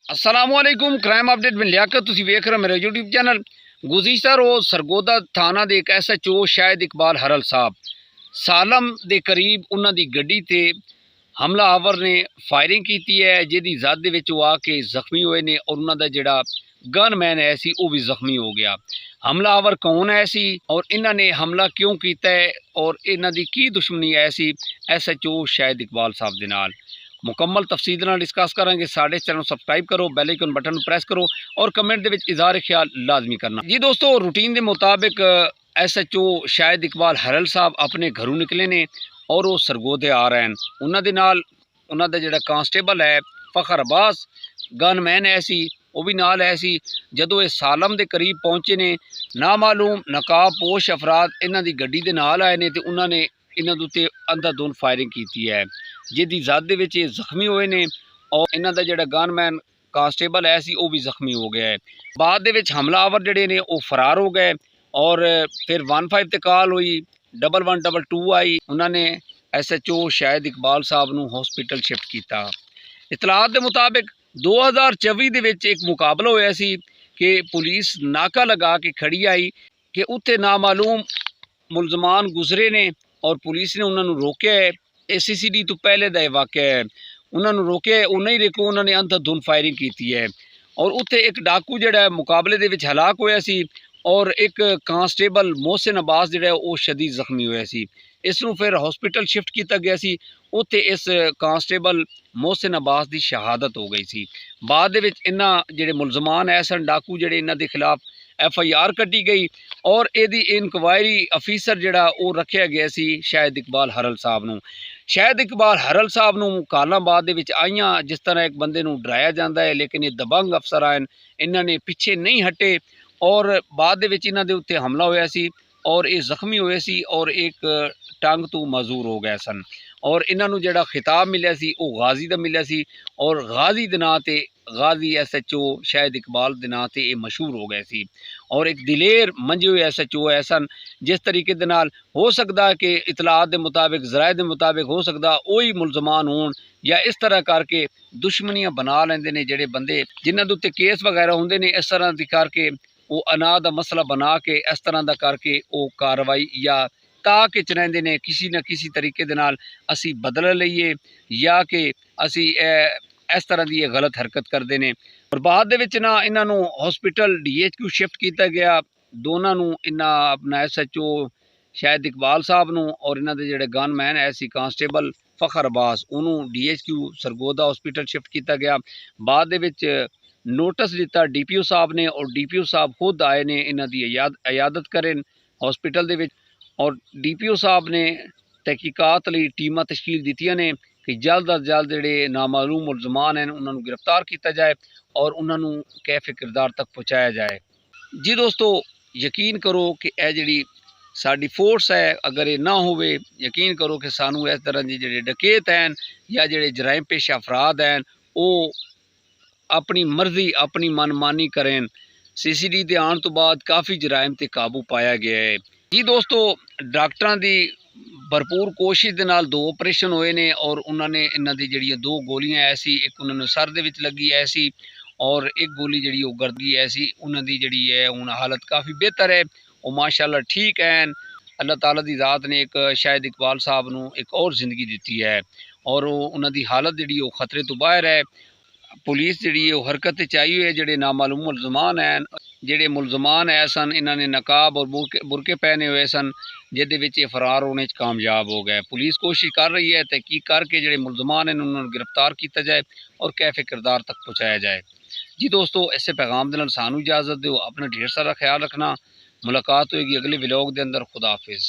असलामुअलैकुम crime update में लियाकत तुसी वेख रहे हो मेरा यूट्यूब चैनल। गुज़िश्ता रोज़ सरगोदा थाना दे एक SHO शाहिद इकबाल हरल साहब सालम दे करीब उन्हां दी गड्डी ते हमलावर ने फायरिंग की है, जिहदी ज़द दे विच आके जख्मी हुए ने और उन्हां दा जिहड़ा गनमैन है सी वो भी जख्मी हो गया। हमलावर कौन है सी और इन्हां ने हमला क्यों किया है और इन्हां दी की दुश्मनी है सी SHO शाहिद इकबाल साहब दे नाल मुकम्मल तफसील नाल डिस्कस करांगे। साडे चैनल सबसक्राइब करो, बैल आइकन बटन प्रेस करो और कमेंट दे विच इज़हार ख्याल लाजमी करना जी। दोस्तों रूटीन के मुताबिक SHO शाहिद इकबाल हरल साहब अपने घरों निकले ने और वो सरगोदे आ रहे हैं। उन्हां दे नाल उन्हां दा जिहड़ा कांस्टेबल है फखर अब्बास गनमैन है सी वो भी नाल है सी। जदों ये सालम के करीब पहुंचे ने नामालूम नकाब पोश अफराद इन्हां दी गड्डी दे नाल आए ने ते उन्हां ने इन्हां दे उत्ते अंधाधुंध फायरिंग की है, जिहदी ज़द दे विच जख्मी हुए ने और इन्हां दा जिहड़ा गनमैन कांस्टेबल है सी वो भी जख्मी हो गया है। बाद दे विच हमलावर जिहड़े ने वो फरार हो गए और फिर 15 ते कॉल हुई, 1122 आई। उन्होंने SHO शाहिद इकबाल साहब नूं हॉस्पिटल शिफ्ट किया। इतलात के मुताबिक 2024 दे विच एक मुकाबला होया सी कि पुलिस नाका लगा के खड़ी आई कि उत्थे नामालूम मुलजमान गुजरे ने और पुलिस ने उन्होंने रोकया है। CCD तो पहले का वाक़या है, उन्होंने रोकया है, वो नहीं रोको, उन्होंने अंधाधुंध फायरिंग की है और उत्थे एक डाकू जिहड़ा मुकाबले दे विच हलाक होया सी और एक कांस्टेबल मोहसिन अब्बास जिहड़ा वो शदीद जख्मी होया सी। इसनूं फिर हॉस्पिटल शिफ्ट किया गया सी। उत्थे इस कांस्टेबल मोहसिन अब्बास की शहादत हो गई सी। बाद दे विच इन्हां जिहड़े मुलजमान है सन डाकू जिहड़े इन्हां दे खिलाफ FIR कट्टी गई और इहदी इनक्वायरी अफीसर जिहड़ा वो रखिया गया सी शाहिद इकबाल हरल साहब नूं। शाहिद इकबाल हरल साहब नूं कालां बाद दे विच आईयां जिस तरह एक बंदे नूं डराया जाता है, लेकिन ये दबंग अफसर आए इन्हां ने पिछे नहीं हटे और बाद दे विच इन्हां दे उत्ते हमला होया सी और ये जख्मी होए सी और एक टंग तो मजूर हो गए सन और इन्हां नूं जिहड़ा खिताब मिलिया सी वो गाजी दा मिलिया सी और गाजी दे नां ते गाजी SHO शाहिद इकबाल के नां ते मशहूर हो गए सी और एक दिलेर मंजे हुए SHO है सन। जिस तरीके दे नाल हो सकता कि इतलात के मुताबिक ज़राए के मुताबिक हो सकता वही मुलजमान होण या इस तरह करके दुश्मनियां बना लेंदे ने जिहड़े बंदे जिन्हां दे उत्ते केस वगैरह होंदे ने, इस तरह दी करके वो अनाह का मसला बना के इस तरह का करके वो कार्रवाई या ताक च रहिंदे ने किसी न किसी तरीके दे नाल असी बदला लईए या कि असी इस तरह की गलत हरकत करते हैं। और बाद दे विच ना इन्हां नूं हॉस्पिटल DHQ शिफ्ट किया गया। दोनों नूं इन्हां अपना SHO शाहिद इकबाल साहब नूं और इन्हां दे जिहड़े गनमैन है सी कांस्टेबल फखर अब्बास उन्होंने DHQ सरगोदा हॉस्पिटल शिफ्ट किया गया। बाद दे विच नोटिस दिता DPO साहब ने और DPO साहब खुद आए ने इन्हां दी अयादत करें हॉस्पिटल दे विच और DPO साहब ने तहकीकात लई टीमां तश्कील दित्तियां ने कि जल्द अज जल्द जिहड़े नामालूम मुलजमान हैं उन्होंने गिरफ्तार किया जाए और उन्होंने कैफे किरदार तक पहुँचाया जाए। जी दोस्तों यकीन करो कि यह जिहड़ी साडी फोर्स है अगर ये ना होवे, यकीन करो कि सानू इस तरह के जिहड़े डकैत हैं या जिहड़े जराइम पेशा अफराद हैं वो अपनी मर्जी अपनी मनमानी करें। CCD के आने तो बाद काफ़ी जराइम ते काबू पाया गया है। जी दोस्तों डॉक्टरां दी भरपूर कोशिश के नाल 2 ऑपरेशन होए ने और उन्होंने इन्हां दी जिहड़ियां 2 गोलियां ऐसी एक उन्होंने सर दे विच लगी ऐसी और एक गोली जिहड़ी वो गर्दगी ऐसी उन्हां दी जिहड़ी है हुण हालत काफ़ी बेहतर है, वो माशाअल्लाह ठीक हैं। अल्लाह ताला दी ज़ात ने एक शाहिद इकबाल साहब नूं एक और ज़िंदगी दी है और उन्हां दी हालत जिहड़ी वो खतरे तो बाहर है। पुलिस जिहड़ी वो हरकत चाहिए हुई है, जिहड़े नामालूम मुलजमान हैं जिहड़े मुलजमान है सन इन्हां ने नकाब और बुरके पहने हुए सन जिहदे विच फरार होने कामयाब हो गए। पुलिस कोशिश कर रही है तहकीक करके जिहड़े मुलजमान हैं उन्होंने गिरफ्तार किया जाए और कैफे किरदार तक पहुँचाया जाए। जी दोस्तों इसे पैगाम दे नाल सानू इजाज़त दो, अपना ढेर सारा ख्याल रखना। मुलाकात होएगी अगले व्लॉग के अंदर। खुदा हाफिज़।